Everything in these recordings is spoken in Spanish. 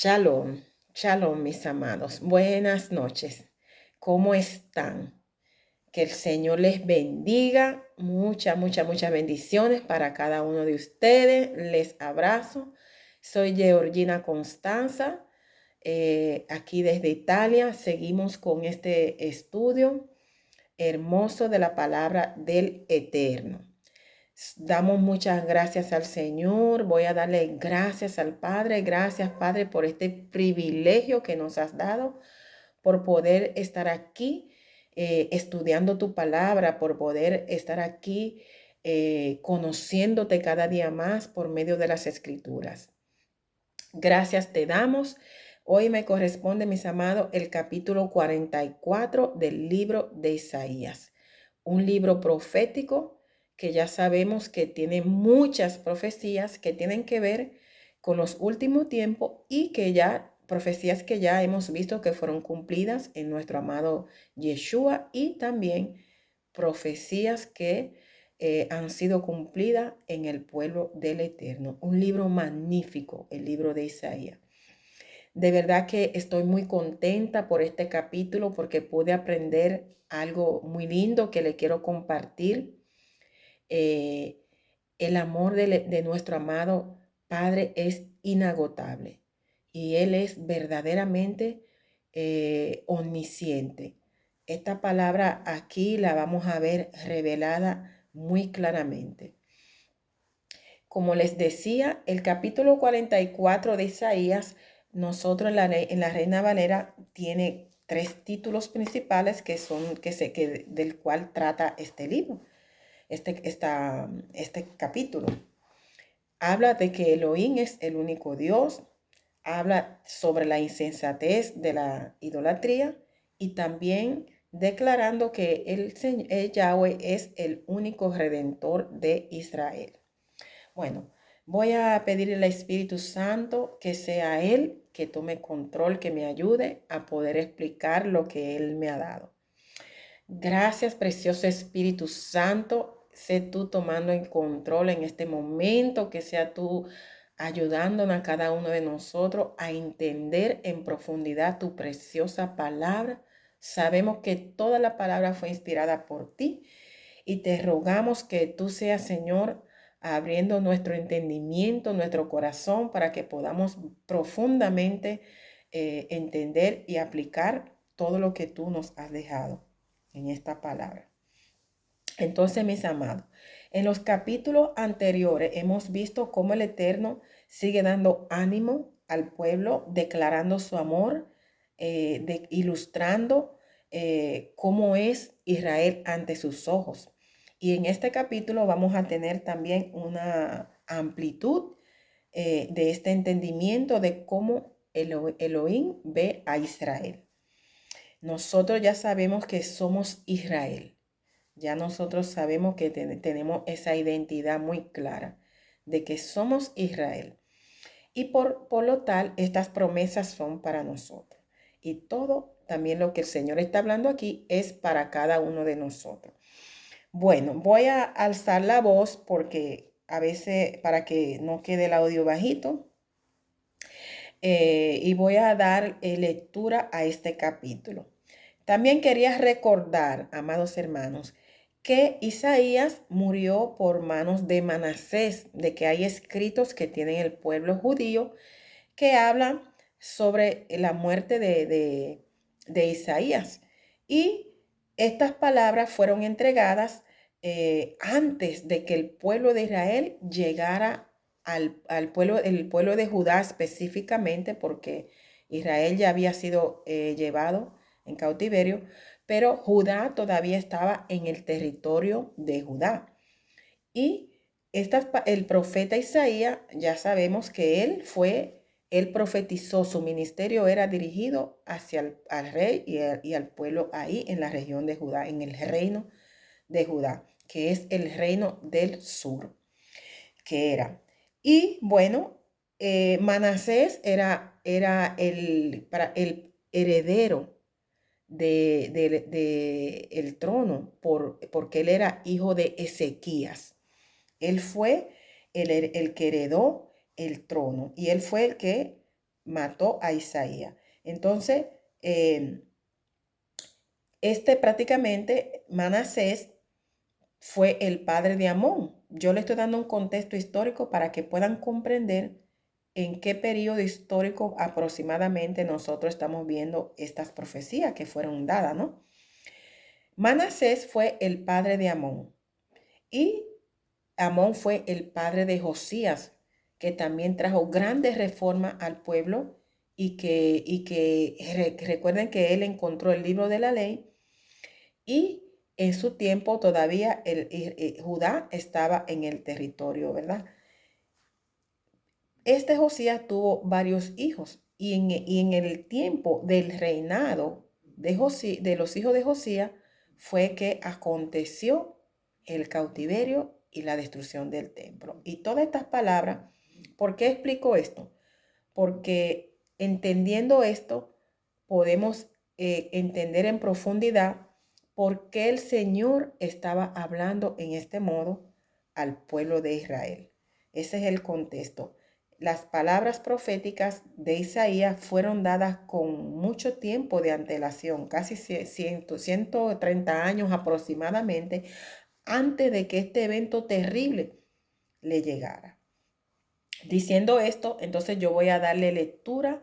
Shalom, shalom, mis amados. Buenas noches. ¿Cómo están? Que el Señor les bendiga. Muchas bendiciones para cada uno de ustedes. Les abrazo. Soy Georgina Constanza, aquí desde Italia. Seguimos con este estudio hermoso de la palabra del Eterno. Damos muchas gracias al Señor. Voy a darle gracias al Padre. Gracias, Padre, por este privilegio que nos has dado, por poder estar aquí estudiando tu palabra, por poder estar aquí conociéndote cada día más por medio de las Escrituras. Gracias te damos. Hoy me corresponde, mis amados, el capítulo 44 del libro de Isaías, un libro profético que ya sabemos que tiene muchas profecías que tienen que ver con los últimos tiempos y que ya, profecías que ya hemos visto que fueron cumplidas en nuestro amado Yeshua, y también profecías que han sido cumplidas en el pueblo del Eterno. Un libro magnífico, el libro de Isaías. De verdad que estoy muy contenta por este capítulo porque pude aprender algo muy lindo que le quiero compartir. Eh, el amor de nuestro amado Padre es inagotable y Él es verdaderamente omnisciente. Esta palabra aquí la vamos a ver revelada muy claramente. Como les decía, el capítulo 44 de Isaías, nosotros en la Reina Valera tiene tres títulos principales del cual trata este libro, este capítulo. Habla de que Elohim es el único Dios, habla sobre la insensatez de la idolatría y también declarando que el Yahweh es el único redentor de Israel. Bueno, voy a pedirle al Espíritu Santo que sea Él que tome control, que me ayude a poder explicar lo que Él me ha dado. Gracias, precioso Espíritu Santo. Sé tú tomando en control en este momento, que sea tú ayudándonos a cada uno de nosotros a entender en profundidad tu preciosa palabra. Sabemos que toda la palabra fue inspirada por ti y te rogamos que tú seas, Señor, abriendo nuestro entendimiento, nuestro corazón, para que podamos profundamente entender y aplicar todo lo que tú nos has dejado en esta palabra. Entonces, mis amados, en los capítulos anteriores hemos visto cómo el Eterno sigue dando ánimo al pueblo, declarando su amor, ilustrando cómo es Israel ante sus ojos. Y en este capítulo vamos a tener también una amplitud de este entendimiento de cómo Elohim ve a Israel. Nosotros ya sabemos que somos Israel. Ya nosotros sabemos que tenemos esa identidad muy clara de que somos Israel. Y por lo tal, estas promesas son para nosotros. Y todo también lo que el Señor está hablando aquí es para cada uno de nosotros. Bueno, voy a alzar la voz porque a veces para que no quede el audio bajito. Y voy a dar lectura a este capítulo. También quería recordar, amados hermanos, que Isaías murió por manos de Manasés, de que hay escritos que tienen el pueblo judío que hablan sobre la muerte de Isaías. Y estas palabras fueron entregadas antes de que el pueblo de Israel llegara al pueblo, el pueblo de Judá específicamente, porque Israel ya había sido llevado en cautiverio, pero Judá todavía estaba en el territorio de Judá. Y el profeta Isaías, ya sabemos que él profetizó, su ministerio era dirigido hacia al rey y al pueblo ahí en la región de Judá, en el reino de Judá, que es el reino del sur, que era. Y bueno, Manasés era el heredero el trono, porque él era hijo de Ezequías. Él fue el que heredó el trono y él fue el que mató a Isaías. Entonces, prácticamente Manasés fue el padre de Amón. Yo le estoy dando un contexto histórico para que puedan comprender en qué periodo histórico aproximadamente nosotros estamos viendo estas profecías que fueron dadas, ¿no? Manasés fue el padre de Amón y Amón fue el padre de Josías, que también trajo grandes reformas al pueblo recuerden que él encontró el libro de la ley y en su tiempo todavía Judá estaba en el territorio, ¿verdad? Este Josías tuvo varios hijos y en el tiempo del reinado de los hijos de Josías fue que aconteció el cautiverio y la destrucción del templo. Y todas estas palabras, ¿por qué explico esto? Porque entendiendo esto podemos entender en profundidad por qué el Señor estaba hablando en este modo al pueblo de Israel. Ese es el contexto. Las palabras proféticas de Isaías fueron dadas con mucho tiempo de antelación, casi 130 años aproximadamente, antes de que este evento terrible le llegara. Diciendo esto, entonces yo voy a darle lectura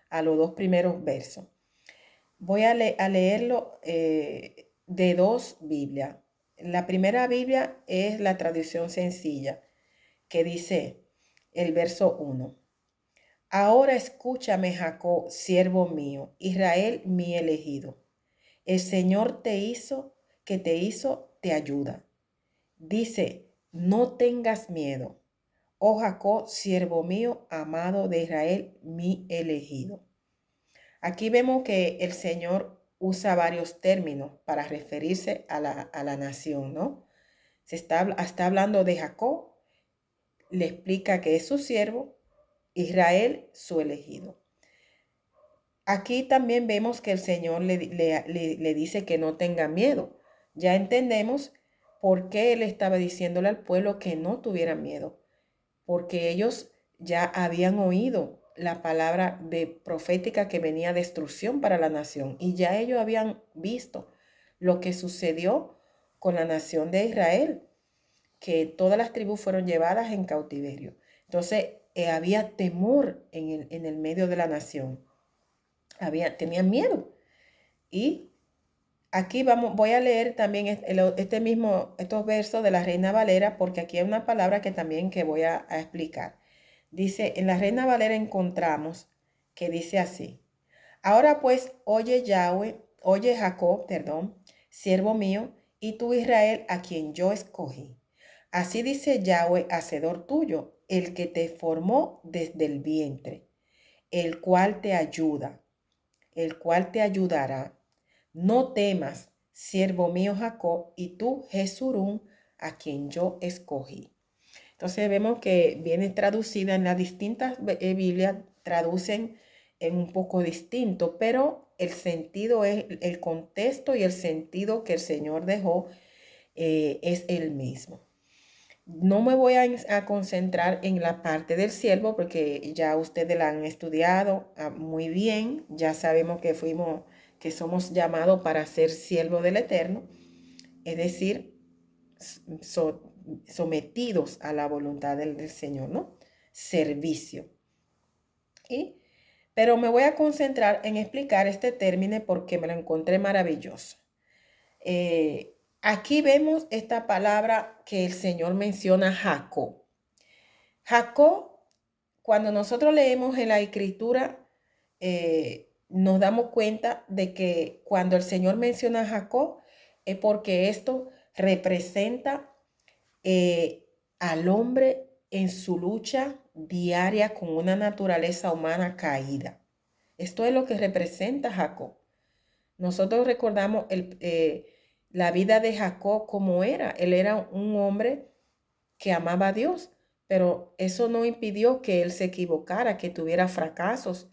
a los dos primeros versos. Voy a leerlo de dos Biblias. La primera Biblia es la traducción sencilla, que dice el verso 1. Ahora escúchame, Jacob, siervo mío, Israel, mi elegido. El Señor te ayuda. Dice, no tengas miedo, oh Jacob, siervo mío, amado de Israel, mi elegido. Aquí vemos que el Señor usa varios términos para referirse a la nación, ¿no? Está hablando de Jacob, le explica que es su siervo, Israel su elegido. Aquí también vemos que el Señor le dice que no tenga miedo. Ya entendemos por qué Él estaba diciéndole al pueblo que no tuviera miedo, porque ellos ya habían oído la palabra de profética que venía destrucción para la nación y ya ellos habían visto lo que sucedió con la nación de Israel, que todas las tribus fueron llevadas en cautiverio. Entonces había temor en el medio de la nación, tenían miedo. Y aquí voy a leer también estos versos de la Reina Valera, porque aquí hay una palabra que también que voy a explicar. Dice, en la Reina Valera encontramos que dice así: ahora pues, oye Jacob, siervo mío, y tú Israel, a quien yo escogí. Así dice Yahweh, hacedor tuyo, el que te formó desde el vientre, el cual te ayuda, el cual te ayudará. No temas, siervo mío Jacob, y tú Jesurún, a quien yo escogí. Entonces vemos que viene traducida en las distintas Biblias, traducen en un poco distinto, pero el sentido es el contexto y el sentido que el Señor dejó es el mismo. No me voy a concentrar en la parte del siervo porque ya ustedes la han estudiado muy bien, ya sabemos que somos llamados para ser siervos del Eterno, es decir, sometidos a la voluntad del Señor, ¿no? Servicio. Pero me voy a concentrar en explicar este término porque me lo encontré maravilloso. Aquí vemos esta palabra que el Señor menciona, Jacob. Jacob, cuando nosotros leemos en la Escritura, nos damos cuenta de que cuando el Señor menciona a Jacob es porque esto representa al hombre en su lucha diaria con una naturaleza humana caída. Esto es lo que representa Jacob. Nosotros recordamos la vida de Jacob como era. Él era un hombre que amaba a Dios, pero eso no impidió que él se equivocara, que tuviera fracasos,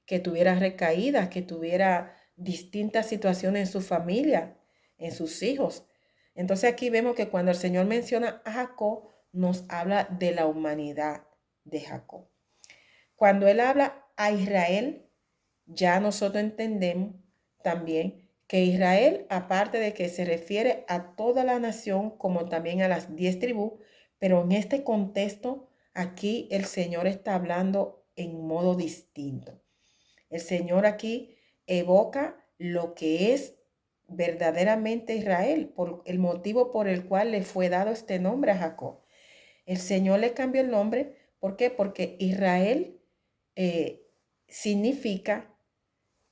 que tuviera recaídas, que tuviera distintas situaciones en su familia, en sus hijos. Entonces aquí vemos que cuando el Señor menciona a Jacob, nos habla de la humanidad de Jacob. Cuando él habla a Israel, ya nosotros entendemos también que Israel, aparte de que se refiere a toda la nación, como también a las 10 tribus, pero en este contexto, aquí el Señor está hablando en modo distinto. El Señor aquí evoca lo que es verdaderamente Israel, por el motivo por el cual le fue dado este nombre a Jacob. El Señor le cambió el nombre, ¿por qué? Porque Israel significa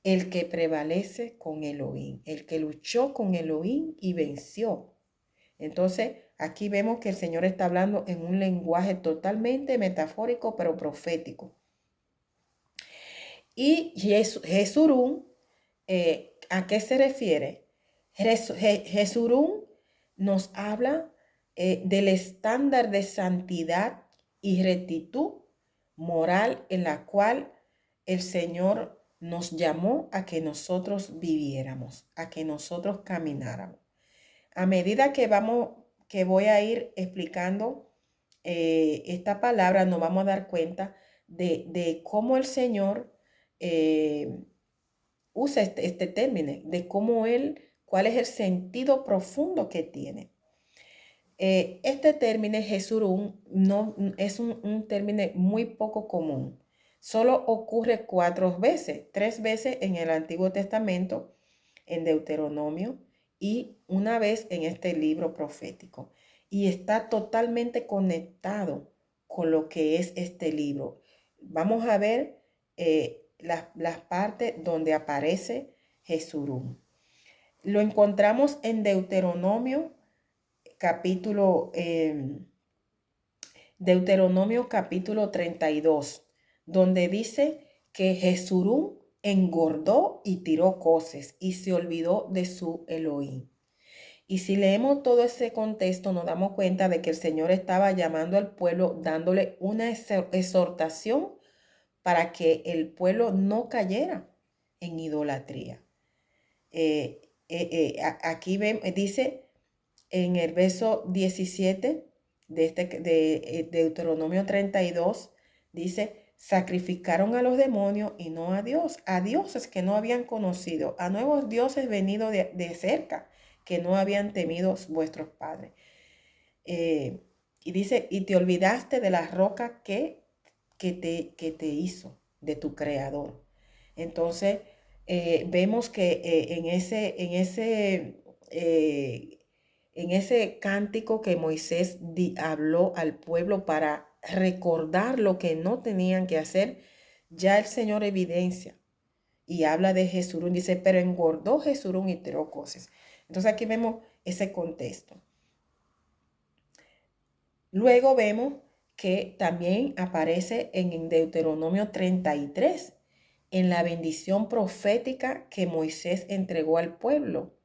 el que prevalece con Elohim, el que luchó con Elohim y venció. Entonces, aquí vemos que el Señor está hablando en un lenguaje totalmente metafórico, pero profético. Y Jesurún, ¿a qué se refiere? Jesurún nos habla del estándar de santidad y rectitud moral en la cual el Señor nos llamó a que nosotros viviéramos, a que nosotros camináramos. A medida que voy a ir explicando esta palabra, nos vamos a dar cuenta de cómo el Señor usa este término, de cuál es el sentido profundo que tiene. Este término Jesurún no, es un término muy poco común. Solo ocurre 4 veces, 3 veces en el Antiguo Testamento, en Deuteronomio, y una vez en este libro profético. Y está totalmente conectado con lo que es este libro. Vamos a ver las partes donde aparece Jesurún. Lo encontramos en Deuteronomio capítulo 32, donde dice que Jesurún engordó y tiró coces y se olvidó de su Elohim. Y si leemos todo ese contexto, nos damos cuenta de que el Señor estaba llamando al pueblo, dándole una exhortación para que el pueblo no cayera en idolatría. Aquí dice en el verso 17 de Deuteronomio 32, dice, sacrificaron a los demonios y no a Dios, a dioses que no habían conocido, a nuevos dioses venidos de cerca, que no habían temido vuestros padres. Y dice, y te olvidaste de la roca que te hizo, de tu creador. Entonces, vemos que en ese cántico que Moisés habló al pueblo para recordar lo que no tenían que hacer, ya el Señor evidencia y habla de Jesurún, dice, pero engordó Jesurún y tiró coces. Entonces aquí vemos ese contexto. Luego vemos que también aparece en Deuteronomio 33, en la bendición profética que Moisés entregó al pueblo.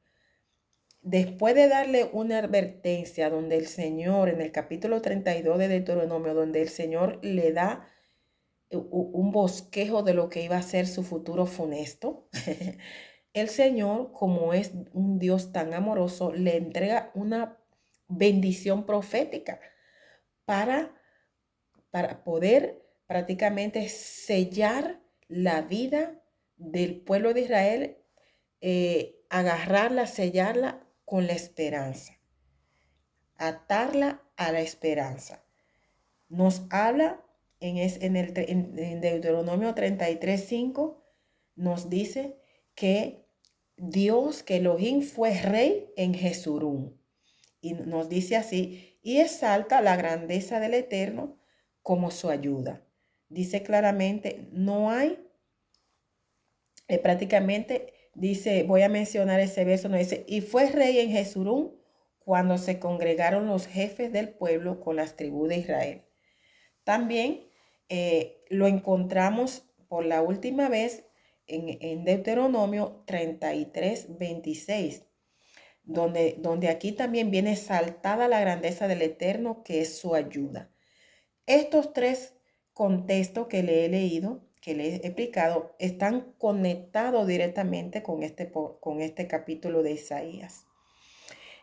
Después de darle una advertencia donde el Señor, en el capítulo 32 de Deuteronomio, donde el Señor le da un bosquejo de lo que iba a ser su futuro funesto, el Señor, como es un Dios tan amoroso, le entrega una bendición profética para poder prácticamente sellar la vida del pueblo de Israel, agarrarla, sellarla con la esperanza, atarla a la esperanza. Nos habla en Deuteronomio 33:5, nos dice que Dios, que Elohim fue rey en Jesurún. Y nos dice así, y exalta la grandeza del Eterno como su ayuda. Dice claramente, no hay, prácticamente dice, voy a mencionar ese verso, nos dice, y fue rey en Jesurún cuando se congregaron los jefes del pueblo con las tribus de Israel. También lo encontramos por la última vez en Deuteronomio 33:26. Donde aquí también viene exaltada la grandeza del Eterno, que es su ayuda. Estos 3 contextos que le he leído, que le he explicado, están conectados directamente con este capítulo de Isaías.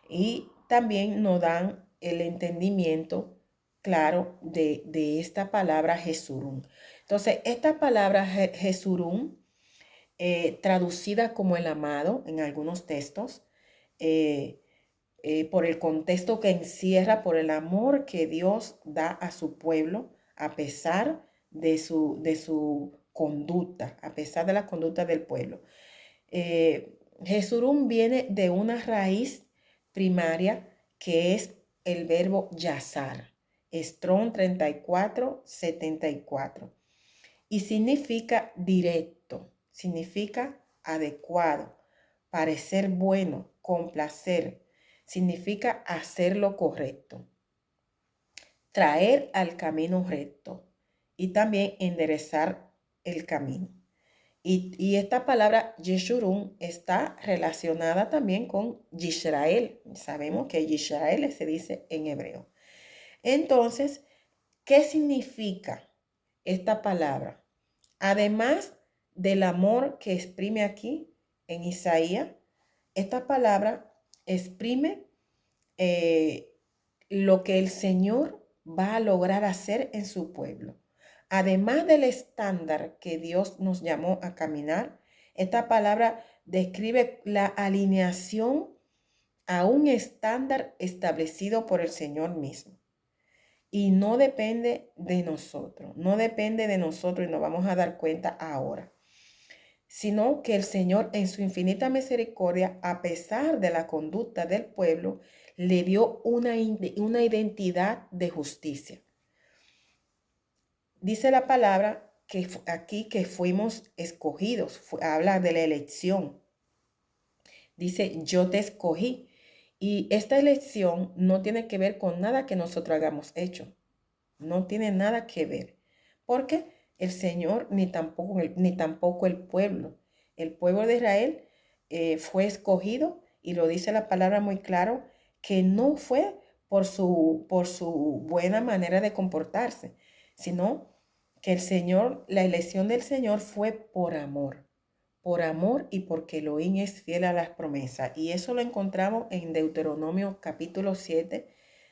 Y también nos dan el entendimiento claro de esta palabra Jesurún. Entonces, esta palabra Jesurún, traducida como el amado en algunos textos, eh, por el contexto que encierra, por el amor que Dios da a su pueblo, a pesar de su conducta, a pesar de la conducta del pueblo. Jesurún viene de una raíz primaria que es el verbo yazar, Strong 3474, y significa directo, significa adecuado, parecer bueno, complacer, significa hacer lo correcto, traer al camino recto y también enderezar el camino. Y esta palabra Yeshurun está relacionada también con Yisrael. Sabemos que Yisrael se dice en hebreo. Entonces, ¿qué significa esta palabra? Además del amor que exprime aquí en Isaías, esta palabra exprime lo que el Señor va a lograr hacer en su pueblo. Además del estándar que Dios nos llamó a caminar, esta palabra describe la alineación a un estándar establecido por el Señor mismo. Y no depende de nosotros, no depende de nosotros y nos vamos a dar cuenta ahora, sino que el Señor en su infinita misericordia, a pesar de la conducta del pueblo, le dio una identidad de justicia. Dice la palabra que aquí que fuimos escogidos, habla de la elección. Dice, yo te escogí. Y esta elección no tiene que ver con nada que nosotros hayamos hecho. No tiene nada que ver. Porque el Señor ni tampoco el pueblo. El pueblo de Israel fue escogido, y lo dice la palabra muy claro, que no fue por su buena manera de comportarse, sino que el Señor, la elección del Señor fue por amor y porque Elohim es fiel a las promesas. Y eso lo encontramos en Deuteronomio capítulo 7,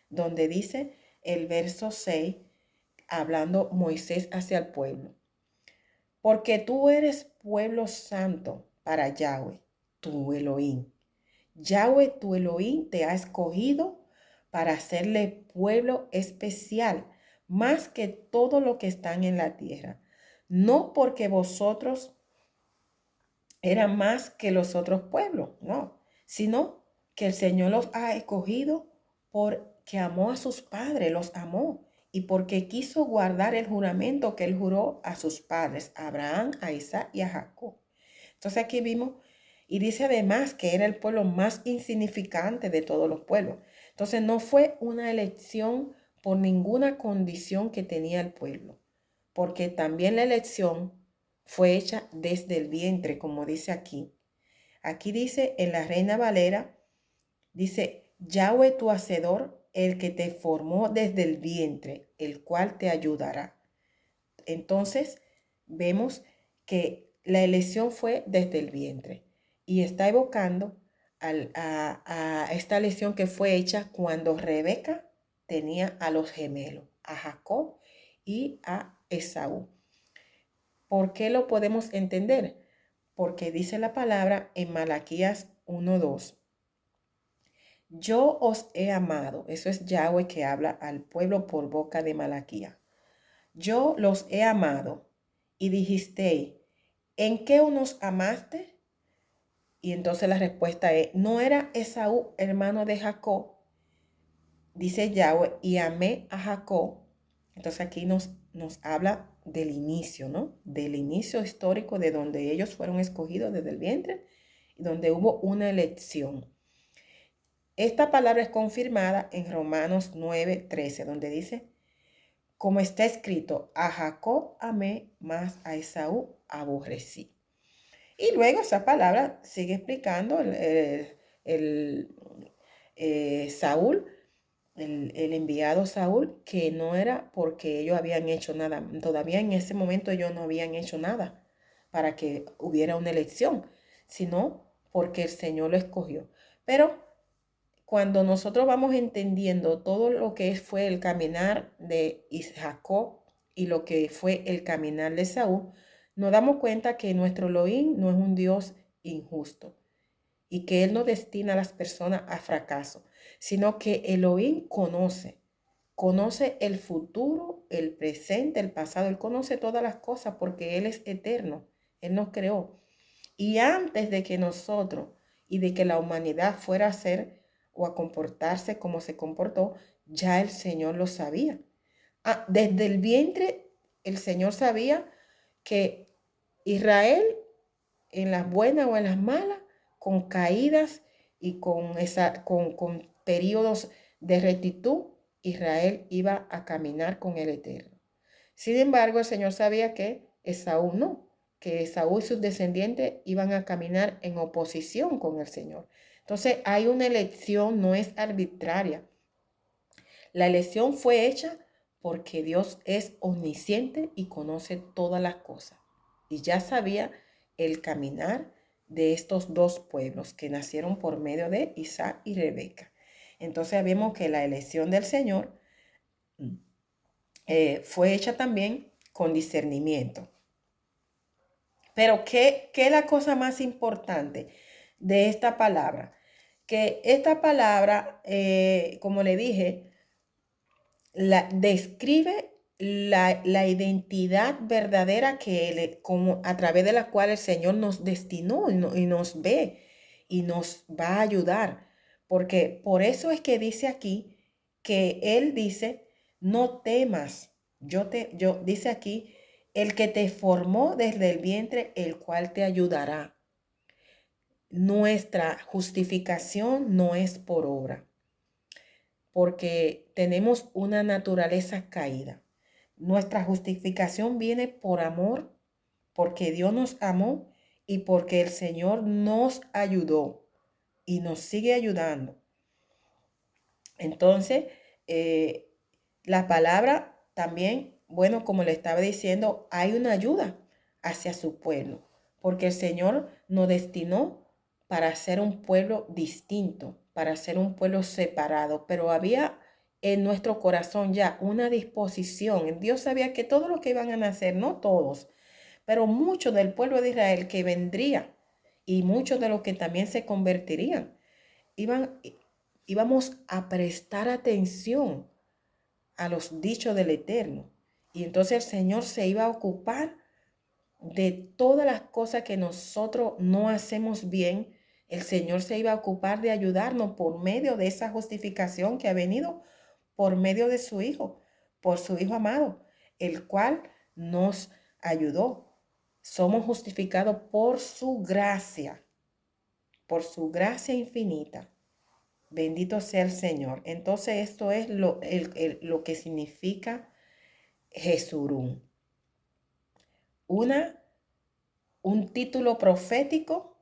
donde dice el verso 6, hablando Moisés hacia el pueblo. Porque tú eres pueblo santo para Yahweh, tu Elohim. Yahweh, tu Elohim, te ha escogido para hacerle pueblo especial, más que todo lo que están en la tierra. No porque vosotros eran más que los otros pueblos, no, sino que el Señor los ha escogido porque amó a sus padres, los amó, y porque quiso guardar el juramento que él juró a sus padres, a Abraham, a Isaac y a Jacob. Entonces aquí vimos, y dice además que era el pueblo más insignificante de todos los pueblos. Entonces no fue una elección por ninguna condición que tenía el pueblo, porque también la elección fue hecha desde el vientre, como dice aquí. Aquí dice en la Reina Valera, dice, Yahweh tu hacedor, el que te formó desde el vientre, el cual te ayudará. Entonces, vemos que la elección fue desde el vientre y está evocando a esta elección que fue hecha cuando Rebeca tenía a los gemelos, a Jacob y a Esaú. ¿Por qué lo podemos entender? Porque dice la palabra en Malaquías 1:2. Yo os he amado. Eso es Yahweh que habla al pueblo por boca de Malaquías. Yo los he amado. Y dijisteis, ¿en qué nos amaste? Y entonces la respuesta es, ¿no era Esaú hermano de Jacob? Dice Yahweh, y amé a Jacob. Entonces aquí nos habla del inicio, ¿no? Del inicio histórico de donde ellos fueron escogidos desde el vientre y donde hubo una elección. Esta palabra es confirmada en Romanos 9:13, donde dice, como está escrito, a Jacob amé, mas a Esaú aborrecí. Y luego esa palabra sigue explicando Saúl, el enviado Saúl, que no era porque ellos habían hecho nada. Todavía en ese momento ellos no habían hecho nada para que hubiera una elección, sino porque el Señor lo escogió. Pero cuando nosotros vamos entendiendo todo lo que fue el caminar de Jacob y lo que fue el caminar de Saúl, nos damos cuenta que nuestro Elohim no es un Dios injusto y que Él no destina a las personas a fracaso, sino que Elohim conoce el futuro, el presente, el pasado. Él conoce todas las cosas porque Él es eterno. Él nos creó. Y antes de que nosotros y de que la humanidad fuera a ser o a comportarse como se comportó, ya el Señor lo sabía. Desde el vientre, el Señor sabía que Israel, en las buenas o en las malas, con caídas y con periodos de rectitud, Israel iba a caminar con el Eterno. Sin embargo, el Señor sabía que Esaú no, que Esaú y sus descendientes iban a caminar en oposición con el Señor. Entonces hay una elección, no es arbitraria. La elección fue hecha porque Dios es omnisciente y conoce todas las cosas. Y ya sabía el caminar de estos dos pueblos que nacieron por medio de Isaac y Rebeca. Entonces vemos que la elección del Señor fue hecha también con discernimiento. Pero ¿qué es la cosa más importante de esta palabra? Que esta palabra, como le dije, describe la identidad verdadera que como a través de la cual el Señor nos destinó y nos ve y nos va a ayudar. Porque por eso es que dice aquí que Él dice, no temas. Dice aquí, el que te formó desde el vientre, el cual te ayudará. Nuestra justificación no es por obra, porque tenemos una naturaleza caída. Nuestra justificación viene por amor, porque Dios nos amó y porque el Señor nos ayudó y nos sigue ayudando. Entonces, la palabra también, bueno, como le estaba diciendo, hay una ayuda hacia su pueblo, porque el Señor nos destinó para ser un pueblo distinto, para ser un pueblo separado, pero había en nuestro corazón ya una disposición. Dios sabía que todos los que iban a nacer, no todos, pero muchos del pueblo de Israel que vendría y muchos de los que también se convertirían, íbamos a prestar atención a los dichos del Eterno. Y entonces el Señor se iba a ocupar de todas las cosas que nosotros no hacemos bien. El Señor se iba a ocupar de ayudarnos por medio de esa justificación que ha venido por medio de su Hijo, por su Hijo amado, el cual nos ayudó. Somos justificados por su gracia infinita. Bendito sea el Señor. Entonces esto es lo que significa Jesurún. Un título profético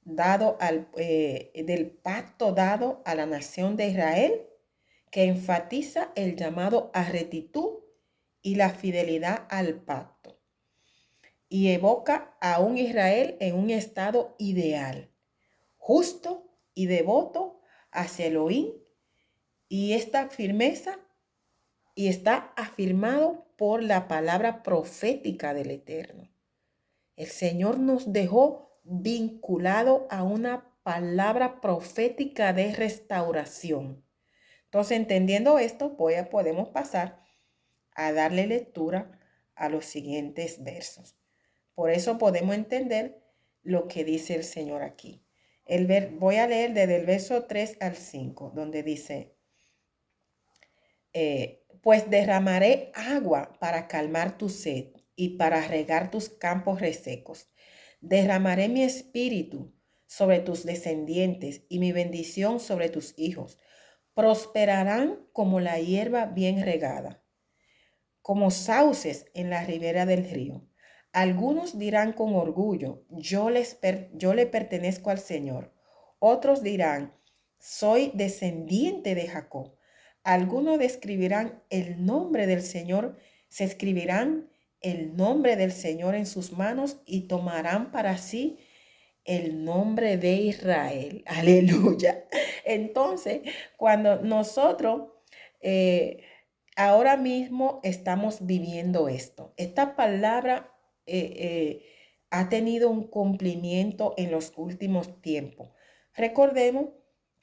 del pacto dado a la nación de Israel, que enfatiza el llamado a rectitud y la fidelidad al pacto, y evoca a un Israel en un estado ideal, justo y devoto hacia Elohim, y esta firmeza está afirmado por la palabra profética del Eterno. El Señor nos dejó vinculado a una palabra profética de restauración. Entonces, entendiendo esto, podemos pasar a darle lectura a los siguientes versos. Por eso podemos entender lo que dice el Señor aquí. Voy a leer desde el verso 3 al 5, donde dice, pues derramaré agua para calmar tu sed y para regar tus campos resecos. Derramaré mi espíritu sobre tus descendientes y mi bendición sobre tus hijos. Prosperarán como la hierba bien regada, como sauces en la ribera del río. Algunos dirán con orgullo, yo le pertenezco al Señor. Otros dirán, soy descendiente de Jacob. Algunos describirán el nombre del Señor, se escribirán el nombre del Señor en sus manos y tomarán para sí el nombre de Israel. Aleluya. Entonces, cuando nosotros ahora mismo estamos viviendo esto, esta palabra ha tenido un cumplimiento en los últimos tiempos. Recordemos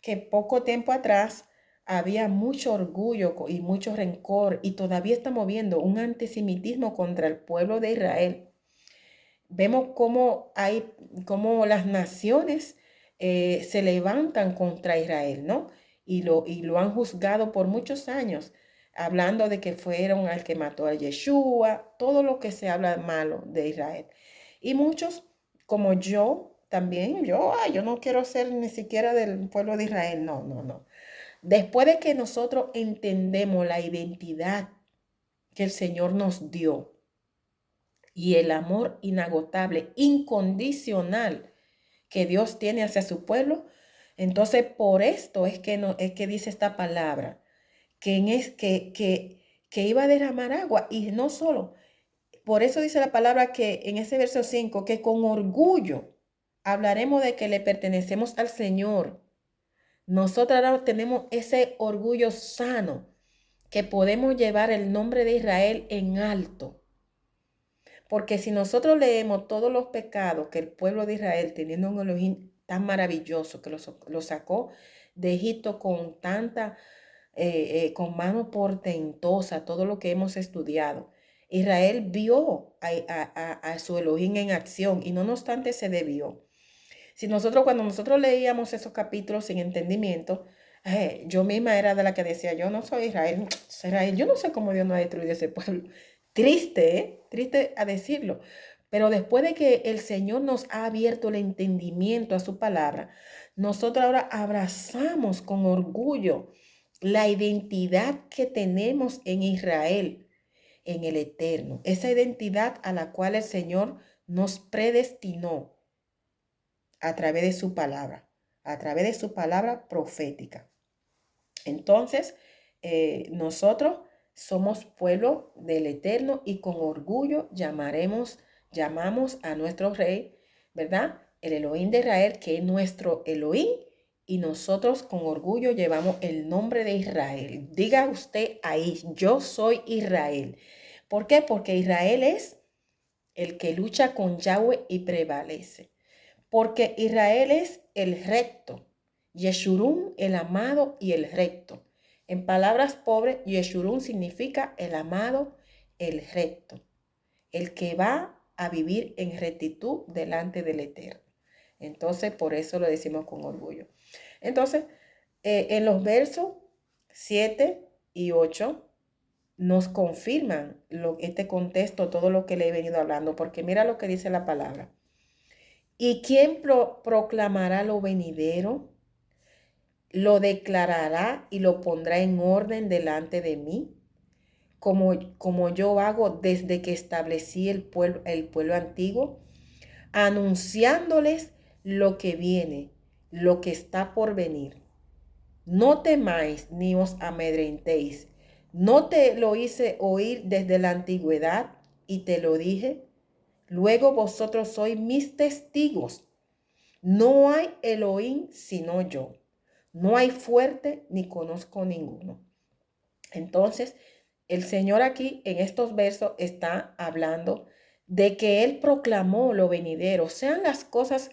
que poco tiempo atrás había mucho orgullo y mucho rencor y todavía estamos viendo un antisemitismo contra el pueblo de Israel. Vemos cómo las naciones se levantan contra Israel, ¿no? Y lo han juzgado por muchos años, hablando de que fueron al que mató a Yeshua, todo lo que se habla malo de Israel. Y muchos, como yo, también, yo no quiero ser ni siquiera del pueblo de Israel, no, no, no. Después de que nosotros entendemos la identidad que el Señor nos dio, y el amor inagotable, incondicional que Dios tiene hacia su pueblo. Entonces, por esto es que, no, es que dice esta palabra, que iba a derramar agua. Y no solo, por eso dice la palabra que en ese verso 5, que con orgullo hablaremos de que le pertenecemos al Señor. Nosotros ahora tenemos ese orgullo sano, que podemos llevar el nombre de Israel en alto. Porque si nosotros leemos todos los pecados que el pueblo de Israel, teniendo un Elohim tan maravilloso que lo sacó de Egipto con mano portentosa, todo lo que hemos estudiado, Israel vio a su Elohim en acción y no obstante se debió. Cuando nosotros leíamos esos capítulos sin entendimiento, yo misma era de la que decía, yo no soy Israel, Israel, yo no sé cómo Dios no ha destruido ese pueblo. Triste, triste a decirlo. Pero después de que el Señor nos ha abierto el entendimiento a su palabra, nosotros ahora abrazamos con orgullo la identidad que tenemos en Israel, en el Eterno. Esa identidad a la cual el Señor nos predestinó a través de su palabra profética. Entonces, nosotros somos pueblo del Eterno y con orgullo llamamos a nuestro Rey, ¿verdad? El Elohim de Israel, que es nuestro Elohim, y nosotros con orgullo llevamos el nombre de Israel. Diga usted ahí, yo soy Israel. ¿Por qué? Porque Israel es el que lucha con Yahweh y prevalece. Porque Israel es el recto, Yeshurun el amado y el recto. En palabras pobres, Yeshurun significa el amado, el recto, el que va a vivir en rectitud delante del Eterno. Entonces, por eso lo decimos con orgullo. Entonces, en los versos 7 y 8 nos confirman este contexto, todo lo que le he venido hablando, porque mira lo que dice la palabra. ¿Y quién proclamará lo venidero? Lo declarará y lo pondrá en orden delante de mí, como yo hago desde que establecí el pueblo antiguo, anunciándoles lo que viene, lo que está por venir. No temáis ni os amedrentéis. No te lo hice oír desde la antigüedad y te lo dije. Luego vosotros sois mis testigos. No hay Elohim sino yo. No hay fuerte ni conozco ninguno. Entonces, el Señor aquí en estos versos está hablando de que Él proclamó lo venidero, sean las cosas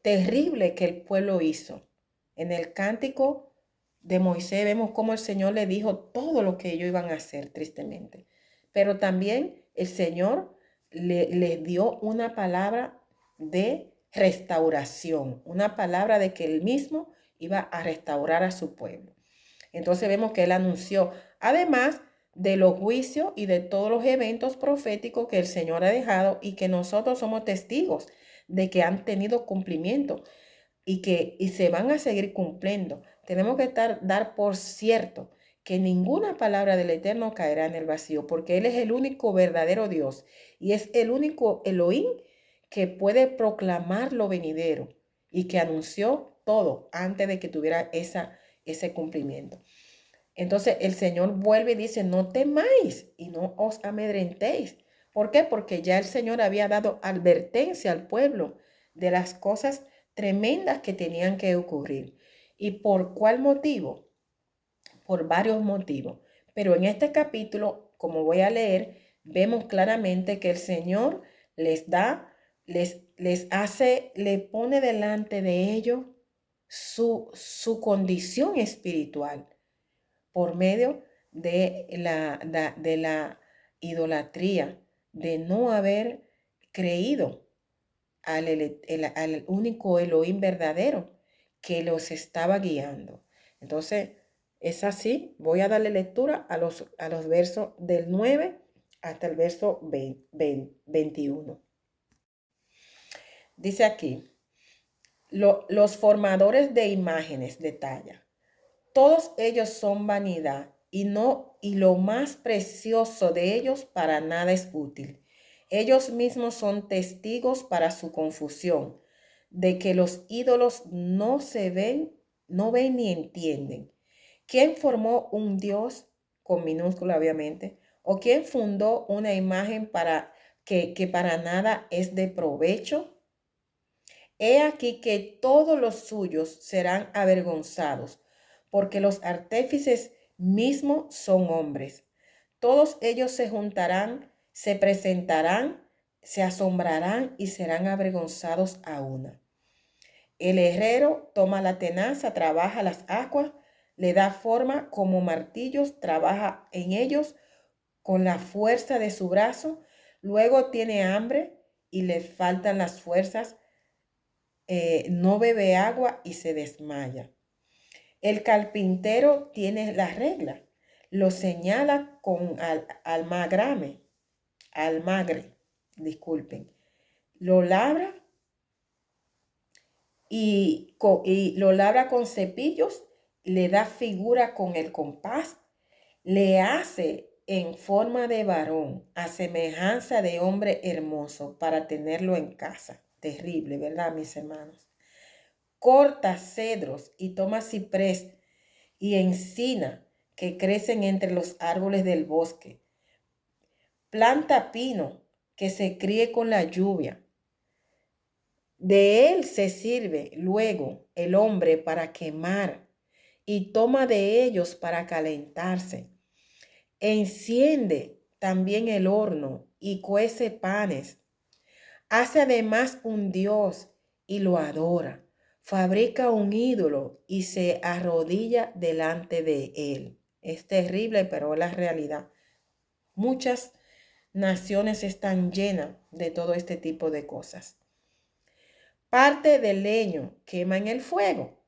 terribles que el pueblo hizo. En el cántico de Moisés vemos cómo el Señor le dijo todo lo que ellos iban a hacer, tristemente. Pero también el Señor les dio una palabra de restauración, una palabra de que Él mismo iba a restaurar a su pueblo. Entonces vemos que Él anunció, además de los juicios y de todos los eventos proféticos que el Señor ha dejado y que nosotros somos testigos de que han tenido cumplimiento y se van a seguir cumpliendo. Tenemos que dar por cierto que ninguna palabra del Eterno caerá en el vacío, porque Él es el único verdadero Dios y es el único Elohim que puede proclamar lo venidero y que anunció todo antes de que tuviera ese cumplimiento. Entonces el Señor vuelve y dice, no temáis y no os amedrentéis. ¿Por qué? Porque ya el Señor había dado advertencia al pueblo de las cosas tremendas que tenían que ocurrir. ¿Y por cuál motivo? Por varios motivos. Pero en este capítulo, como voy a leer, vemos claramente que el Señor les da, les hace, le pone delante de ellos su condición espiritual por medio de la idolatría, de no haber creído al único Elohim verdadero que los estaba guiando. Entonces, es así. Voy a darle lectura a los versos del 9 hasta el verso 21. Dice aquí, los formadores de imágenes de talla, todos ellos son vanidad y lo más precioso de ellos para nada es útil. Ellos mismos son testigos para su confusión, de que los ídolos no ven ni entienden. ¿Quién formó un Dios, con minúscula obviamente, o quién fundó una imagen que para nada es de provecho? He aquí que todos los suyos serán avergonzados, porque los artífices mismos son hombres. Todos ellos se juntarán, se presentarán, se asombrarán y serán avergonzados a una. El herrero toma la tenaza, trabaja las aguas, le da forma como martillos, trabaja en ellos con la fuerza de su brazo, luego tiene hambre y le faltan las fuerzas, no bebe agua y se desmaya. El carpintero tiene la regla, lo señala con almagre, disculpen, lo labra y lo labra con cepillos, le da figura con el compás, le hace en forma de varón, a semejanza de hombre hermoso, para tenerlo en casa. Terrible, ¿verdad, mis hermanos? Corta cedros y toma ciprés y encina que crecen entre los árboles del bosque. Planta pino que se críe con la lluvia. De él se sirve luego el hombre para quemar y toma de ellos para calentarse. Enciende también el horno y cuece panes. Hace además un dios y lo adora. Fabrica un ídolo y se arrodilla delante de él. Es terrible, pero es la realidad. Muchas naciones están llenas de todo este tipo de cosas. Parte del leño quema en el fuego.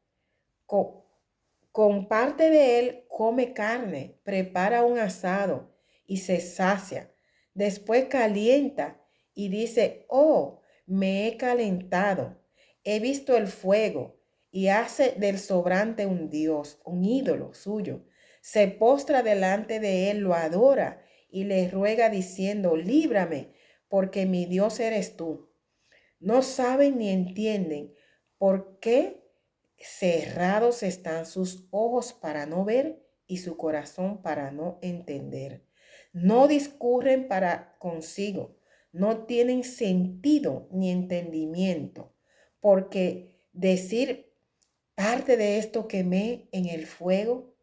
Con parte de él come carne, prepara un asado y se sacia. Después calienta y dice, oh, me he calentado, he visto el fuego, y hace del sobrante un dios, un ídolo suyo. Se postra delante de él, lo adora y le ruega diciendo, líbrame, porque mi Dios eres tú. No saben ni entienden por qué cerrados están sus ojos para no ver y su corazón para no entender. No discurren para consigo, no tienen sentido ni entendimiento, porque decir parte de esto quemé en el fuego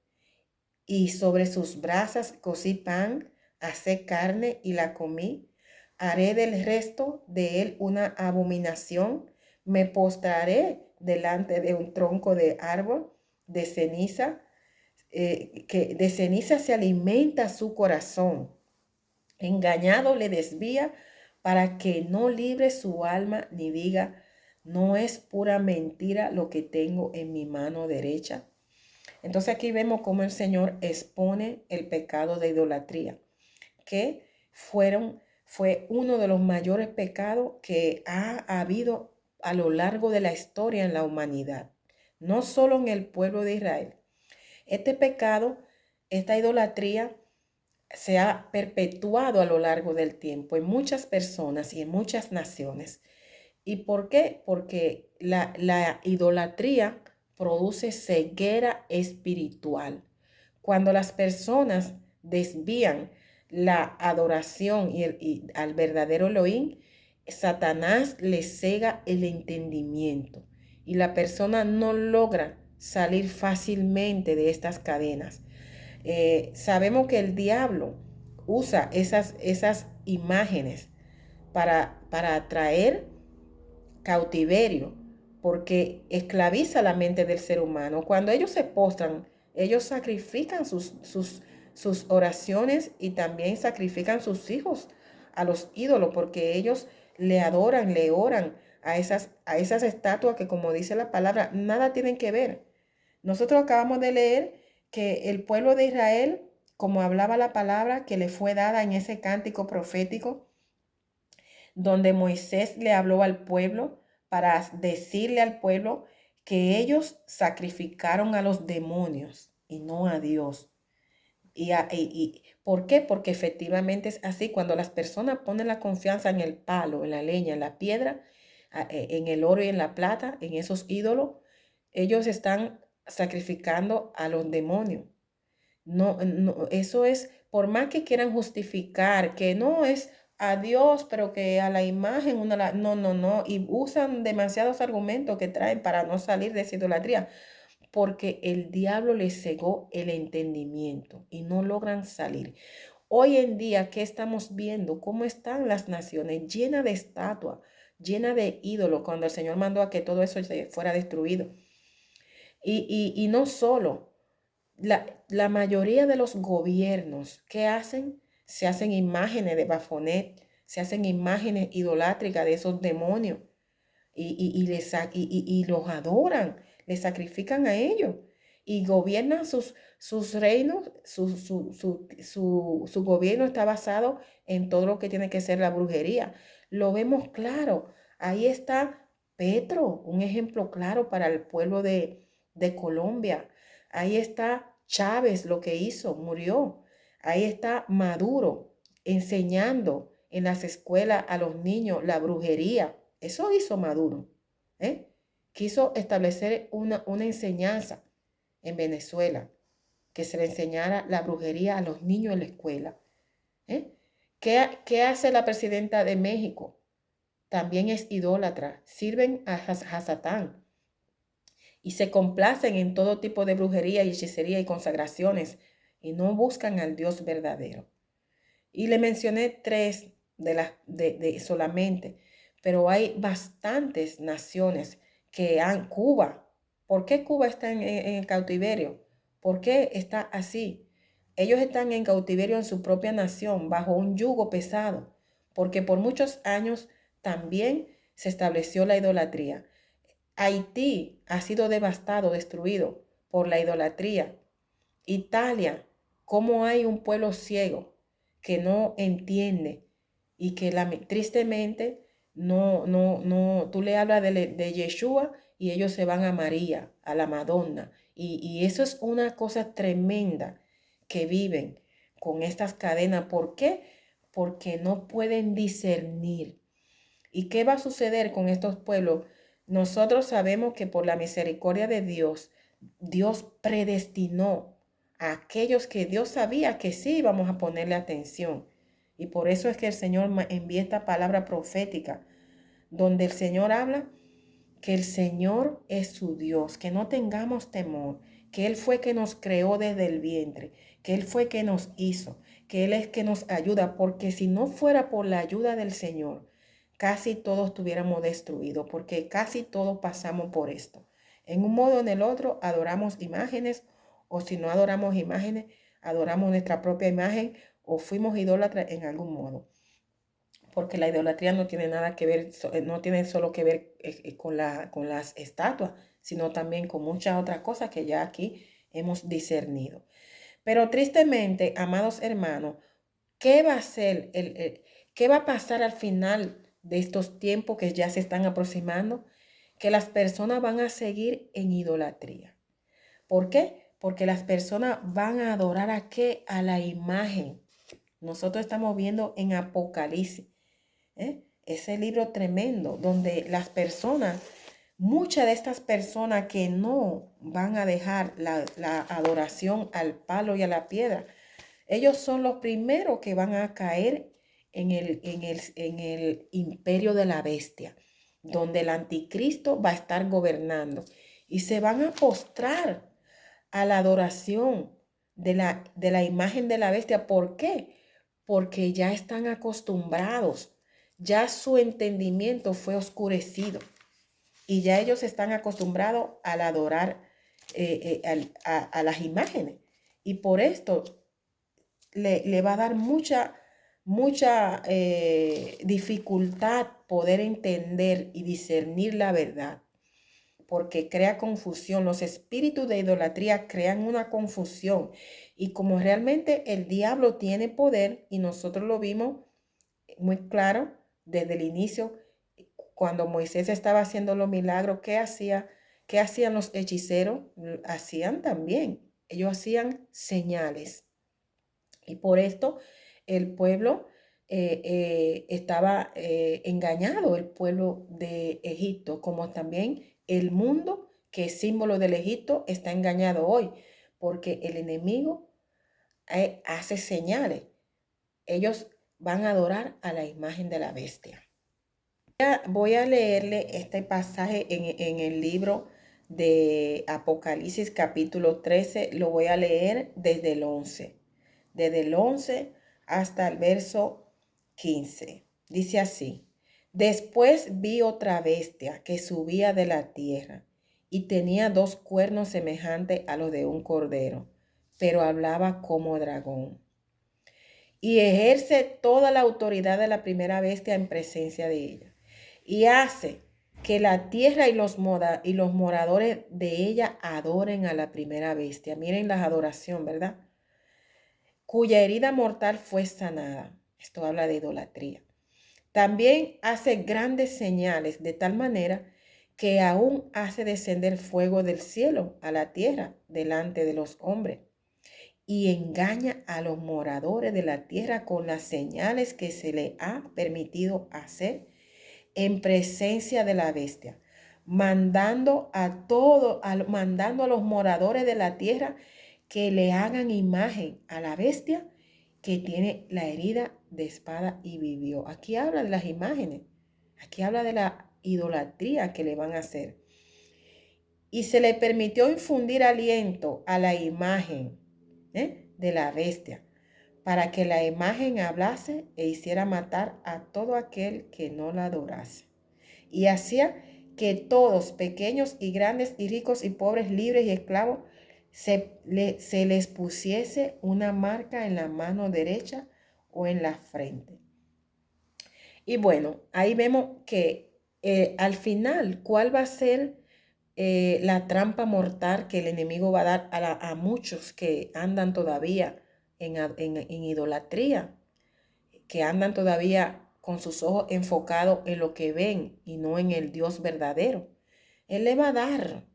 y sobre sus brasas cocí pan, asé carne y la comí. Haré del resto de él una abominación, me postraré delante de un tronco de árbol de ceniza, que de ceniza se alimenta su corazón. Engañado le desvía para que no libre su alma ni diga, no es pura mentira lo que tengo en mi mano derecha. Entonces aquí vemos cómo el Señor expone el pecado de idolatría, que fue uno de los mayores pecados que ha habido a lo largo de la historia en la humanidad, no solo en el pueblo de Israel. Este pecado, esta idolatría, se ha perpetuado a lo largo del tiempo en muchas personas y en muchas naciones. ¿Y por qué? Porque la idolatría produce ceguera espiritual. Cuando las personas desvían la adoración al verdadero Elohim, Satanás le cega el entendimiento y la persona no logra salir fácilmente de estas cadenas. Sabemos que el diablo usa esas imágenes para atraer cautiverio, porque esclaviza la mente del ser humano. Cuando ellos se postran, ellos sacrifican sus oraciones y también sacrifican sus hijos a los ídolos, porque ellos le adoran, le oran a esas estatuas que, como dice la palabra, nada tienen que ver. Nosotros acabamos de leer que el pueblo de Israel, como hablaba la palabra que le fue dada en ese cántico profético, donde Moisés le habló al pueblo para decirle al pueblo que ellos sacrificaron a los demonios y no a Dios. ¿Por qué? Porque efectivamente es así. Cuando las personas ponen la confianza en el palo, en la leña, en la piedra, en el oro y en la plata, en esos ídolos, ellos están sacrificando a los demonios. No, no, eso es, por más que quieran justificar que no es a Dios, pero que a la imagen, no, no, no, y usan demasiados argumentos que traen para no salir de esa idolatría, porque el diablo les cegó el entendimiento y no logran salir. Hoy en día, ¿qué estamos viendo? ¿Cómo están las naciones llenas de estatuas, llenas de ídolos, cuando el Señor mandó a que todo eso fuera destruido? Y no solo. La mayoría de los gobiernos, ¿qué hacen? Se hacen imágenes de Bafonet, se hacen imágenes idolátricas de esos demonios y los adoran, les sacrifican a ellos y gobiernan sus reinos, su gobierno está basado en todo lo que tiene que ser la brujería. Lo vemos claro. Ahí está Petro, un ejemplo claro para el pueblo de Colombia. Ahí está Chávez, lo que hizo, murió. Ahí está Maduro enseñando en las escuelas a los niños la brujería. Eso hizo Maduro. ¿eh? Quiso establecer una enseñanza en Venezuela, que se le enseñara la brujería a los niños en la escuela. ¿eh? ¿Qué hace la presidenta de México? También es idólatra. Sirven a Satán y se complacen en todo tipo de brujería y hechicería y consagraciones y no buscan al Dios verdadero. Y le mencioné tres solamente, pero hay bastantes naciones que han, Cuba. ¿Por qué Cuba está en el cautiverio? ¿Por qué está así? Ellos están en cautiverio en su propia nación, bajo un yugo pesado, porque por muchos años también se estableció la idolatría. Haití ha sido devastado, destruido por la idolatría. Italia, cómo hay un pueblo ciego que no entiende y que tristemente no, tú le hablas de Yeshua y ellos se van a María, a la Madonna. Y eso es una cosa tremenda que viven con estas cadenas. ¿Por qué? Porque no pueden discernir. ¿Y qué va a suceder con estos pueblos? Nosotros sabemos que por la misericordia de Dios, Dios predestinó a aquellos que Dios sabía que sí íbamos a ponerle atención. Y por eso es que el Señor envía esta palabra profética, donde el Señor habla que el Señor es su Dios, que no tengamos temor, que Él fue que nos creó desde el vientre, que Él fue que nos hizo, que Él es que nos ayuda, porque si no fuera por la ayuda del Señor, casi todos estuviéramos destruidos, porque casi todos pasamos por esto. En un modo o en el otro adoramos imágenes, o si no adoramos imágenes, adoramos nuestra propia imagen o fuimos idólatras en algún modo. Porque la idolatría no tiene nada que ver, no tiene solo que ver con las estatuas, sino también con muchas otras cosas que ya aquí hemos discernido. Pero tristemente, amados hermanos, ¿qué va a ser qué va a pasar al final de estos tiempos que ya se están aproximando? Que las personas van a seguir en idolatría. ¿Por qué? Porque las personas van a adorar ¿a qué? A la imagen. Nosotros estamos viendo en Apocalipsis, ese libro tremendo, donde las personas, muchas de estas personas que no van a dejar la adoración al palo y a la piedra, ellos son los primeros que van a caer en el imperio de la bestia, donde el anticristo va a estar gobernando y se van a postrar a la adoración de la imagen de la bestia. ¿Por qué? Porque ya están acostumbrados, ya su entendimiento fue oscurecido y ya ellos están acostumbrados al adorar a las imágenes. Y por esto le va a dar mucha dificultad poder entender y discernir la verdad, porque crea confusión. Los espíritus de idolatría crean una confusión. Y como realmente el diablo tiene poder, y nosotros lo vimos muy claro desde el inicio, cuando Moisés estaba haciendo los milagros, ¿qué hacía? ¿Qué hacían los hechiceros? Hacían también. Ellos hacían señales. Y por esto el pueblo estaba engañado, el pueblo de Egipto, como también el mundo, que es símbolo del Egipto, está engañado hoy, porque el enemigo hace señales. Ellos van a adorar a la imagen de la bestia. Voy a leerle este pasaje en el libro de Apocalipsis capítulo 13. Lo voy a leer desde el 11 hasta el verso 15. Dice así: Después vi otra bestia que subía de la tierra y tenía 2 cuernos semejantes a los de un cordero, pero hablaba como dragón. Y ejerce toda la autoridad de la primera bestia en presencia de ella. Y hace que la tierra y los moradores de ella adoren a la primera bestia. Miren la adoración, ¿verdad? Cuya herida mortal fue sanada. Esto habla de idolatría. También hace grandes señales, de tal manera que aún hace descender fuego del cielo a la tierra delante de los hombres, y engaña a los moradores de la tierra con las señales que se le ha permitido hacer en presencia de la bestia, mandando a los moradores de la tierra que le hagan imagen a la bestia que tiene la herida de espada y vivió. Aquí habla de las imágenes, aquí habla de la idolatría que le van a hacer. Y se le permitió infundir aliento a la imagen de la bestia, para que la imagen hablase e hiciera matar a todo aquel que no la adorase. Y hacía que todos, pequeños y grandes y ricos y pobres, libres y esclavos, se les pusiese una marca en la mano derecha o en la frente. Y bueno, ahí vemos que al final, ¿cuál va a ser la trampa mortal que el enemigo va a dar a muchos que andan todavía en idolatría, que andan todavía con sus ojos enfocados en lo que ven y no en el Dios verdadero? Él le va a dar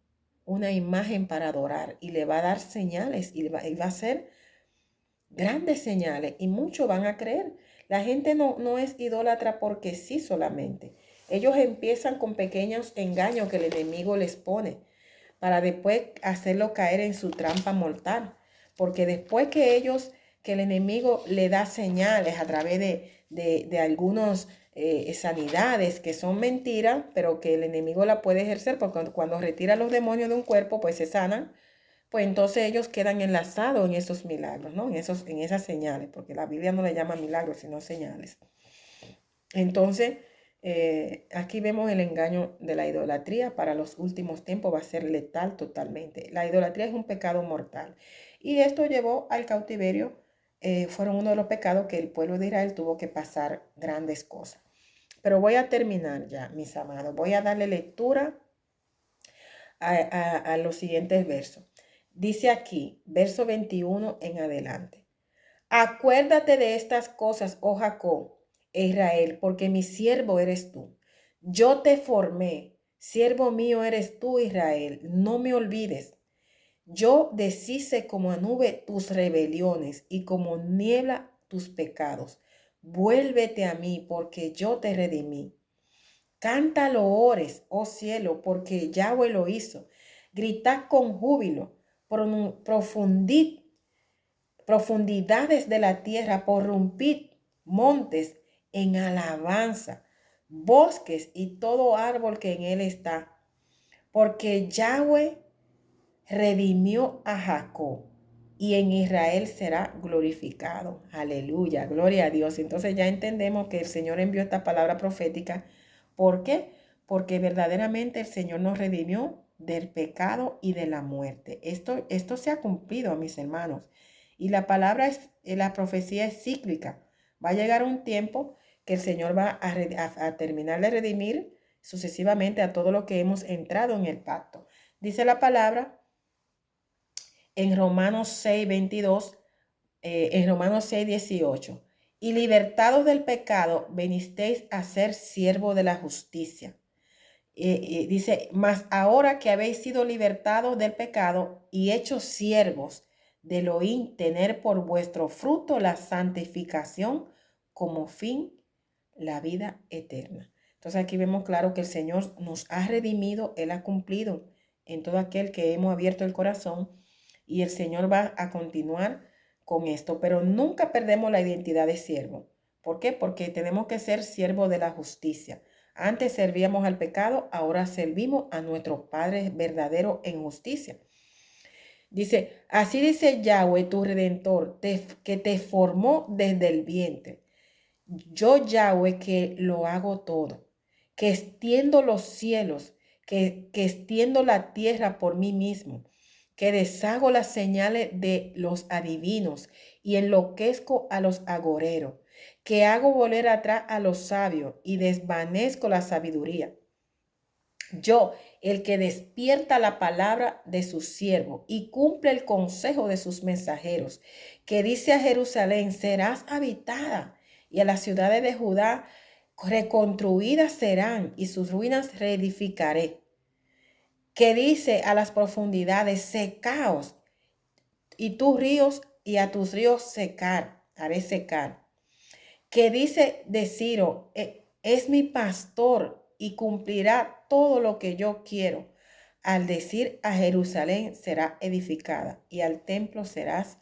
una imagen para adorar y le va a dar señales y va a hacer grandes señales y muchos van a creer. La gente no es idólatra porque sí solamente. Ellos empiezan con pequeños engaños que el enemigo les pone para después hacerlo caer en su trampa mortal. Porque después que el enemigo le da señales a través de algunas sanidades que son mentiras, pero que el enemigo la puede ejercer, porque cuando retira los demonios de un cuerpo, pues se sanan, pues entonces ellos quedan enlazados en esos milagros, ¿no? En esas señales, porque la Biblia no le llama milagros, sino señales. Entonces, aquí vemos el engaño de la idolatría. Para los últimos tiempos va a ser letal totalmente. La idolatría es un pecado mortal. Y esto llevó al cautiverio. Fueron uno de los pecados que el pueblo de Israel tuvo que pasar grandes cosas. Pero voy a terminar ya, mis amados. Voy a darle lectura a los siguientes versos. Dice aquí, verso 21 en adelante: Acuérdate de estas cosas, oh Jacob, e Israel, porque mi siervo eres tú. Yo te formé, siervo mío eres tú, Israel. No me olvides. Yo deshice como a nube tus rebeliones y como niebla tus pecados. Vuélvete a mí, porque yo te redimí. Canta loores, oh cielo, porque Yahweh lo hizo. Gritad con júbilo, profundidades de la tierra, prorrumpid montes en alabanza, bosques y todo árbol que en él está, porque Yahweh redimió a Jacob y en Israel será glorificado. Aleluya, gloria a Dios. Entonces ya entendemos que el Señor envió esta palabra profética. ¿Por qué? Porque verdaderamente el Señor nos redimió del pecado y de la muerte. Esto se ha cumplido, mis hermanos. Y la profecía es cíclica. Va a llegar un tiempo que el Señor va a terminar de redimir sucesivamente a todo lo que hemos entrado en el pacto. Dice la palabra en Romanos 6:22, en Romanos 6:18. Y libertados del pecado, venisteis a ser siervo de la justicia. Dice, mas ahora que habéis sido libertados del pecado y hechos siervos de Elohim, tener por vuestro fruto la santificación como fin la vida eterna. Entonces aquí vemos claro que el Señor nos ha redimido, Él ha cumplido en todo aquel que hemos abierto el corazón y el Señor va a continuar con esto, pero nunca perdemos la identidad de siervo. ¿Por qué? Porque tenemos que ser siervos de la justicia. Antes servíamos al pecado, ahora servimos a nuestro Padre verdadero en justicia. Dice, así dice Yahweh, tu Redentor, que te formó desde el vientre. Yo, Yahweh, que lo hago todo, que extiendo los cielos, que extiendo la tierra por mí mismo, que deshago las señales de los adivinos y enloquezco a los agoreros, que hago volver atrás a los sabios y desvanezco la sabiduría. Yo, el que despierta la palabra de su siervo y cumple el consejo de sus mensajeros, que dice a Jerusalén, serás habitada, y a las ciudades de Judá reconstruidas serán, y sus ruinas reedificaré. Que dice a las profundidades, secaos, y tus ríos, y a tus ríos secar, haré secar. Que dice de Ciro, es mi pastor y cumplirá todo lo que yo quiero. Al decir a Jerusalén será edificada y al templo serás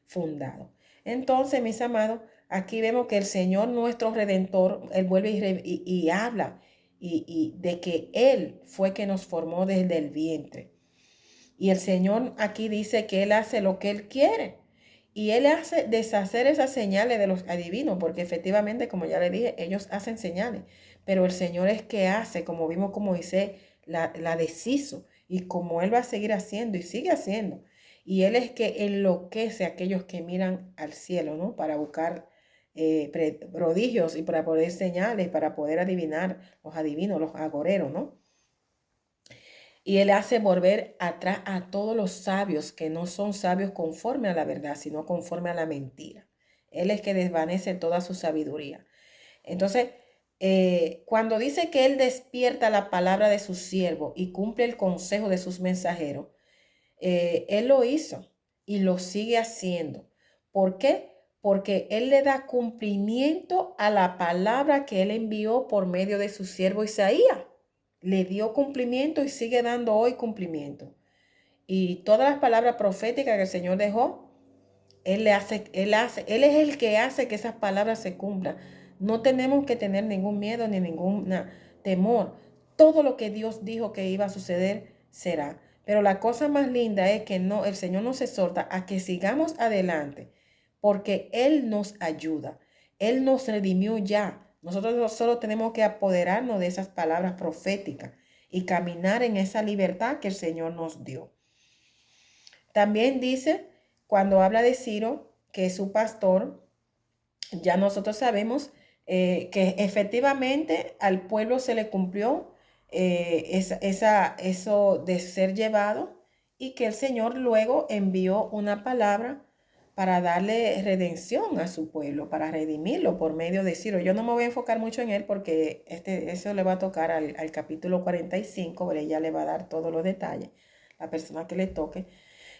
fundado. Entonces, mis amados, aquí vemos que el Señor nuestro Redentor, Él vuelve y habla y de que Él fue que nos formó desde el vientre. Y el Señor aquí dice que Él hace lo que Él quiere. Y Él hace deshacer esas señales de los adivinos, porque efectivamente, como ya le dije, ellos hacen señales. Pero el Señor es que hace, como vimos como Moisés, la deshizo. Y como Él va a seguir haciendo y sigue haciendo. Y Él es que enloquece a aquellos que miran al cielo, ¿no? Para buscar prodigios y para poder señales, para poder adivinar los adivinos, los agoreros, ¿no? Y Él hace volver atrás a todos los sabios que no son sabios conforme a la verdad, sino conforme a la mentira. Él es que desvanece toda su sabiduría. Entonces, cuando dice que Él despierta la palabra de su siervo y cumple el consejo de sus mensajeros, Él lo hizo y lo sigue haciendo. ¿Por qué? Porque Él le da cumplimiento a la palabra que Él envió por medio de su siervo Isaías. Le dio cumplimiento y sigue dando hoy cumplimiento. Y todas las palabras proféticas que el Señor dejó, Él Él es el que hace que esas palabras se cumplan. No tenemos que tener ningún miedo ni ningún temor. Todo lo que Dios dijo que iba a suceder será. Pero la cosa más linda es que no, el Señor nos exhorta a que sigamos adelante, porque Él nos ayuda. Él nos redimió ya. Nosotros solo tenemos que apoderarnos de esas palabras proféticas y caminar en esa libertad que el Señor nos dio. También dice, cuando habla de Ciro, que es su pastor, ya nosotros sabemos que efectivamente al pueblo se le cumplió eso de ser llevado y que el Señor luego envió una palabra para darle redención a su pueblo, para redimirlo por medio de Ciro. Yo no me voy a enfocar mucho en él porque eso le va a tocar al capítulo 45, pero ella le va a dar todos los detalles, la persona que le toque.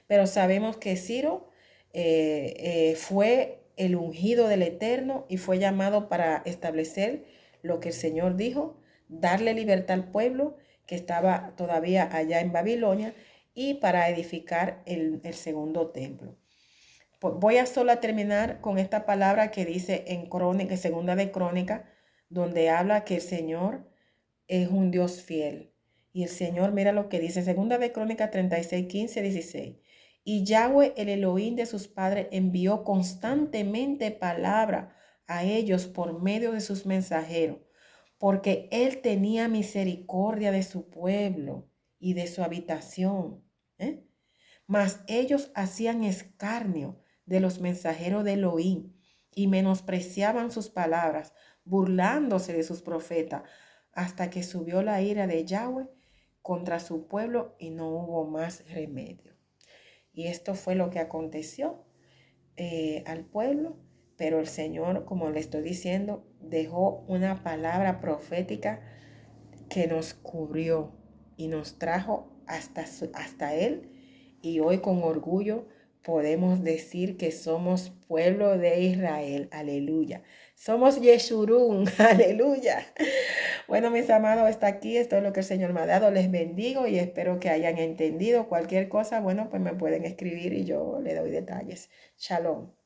Pero sabemos que Ciro fue el ungido del Eterno y fue llamado para establecer lo que el Señor dijo, darle libertad al pueblo que estaba todavía allá en Babilonia y para edificar el segundo templo. Voy a solo terminar con esta palabra que dice en Crónica, segunda de Crónica, donde habla que el Señor es un Dios fiel. Y el Señor, mira lo que dice, segunda de Crónica 36, 15, 16. Y Yahweh, el Elohim de sus padres, envió constantemente palabra a ellos por medio de sus mensajeros, porque Él tenía misericordia de su pueblo y de su habitación. Mas ellos hacían escarnio de los mensajeros de Elohim y menospreciaban sus palabras, burlándose de sus profetas, hasta que subió la ira de Yahweh contra su pueblo y no hubo más remedio. Y esto fue lo que aconteció al pueblo, pero el Señor, como le estoy diciendo, dejó una palabra profética que nos cubrió y nos trajo hasta Él. Y hoy con orgullo podemos decir que somos pueblo de Israel. Aleluya. Somos Yeshurun. Aleluya. Bueno, mis amados, hasta aquí. Esto es lo que el Señor me ha dado. Les bendigo y espero que hayan entendido cualquier cosa. Bueno, pues me pueden escribir y yo le doy detalles. Shalom.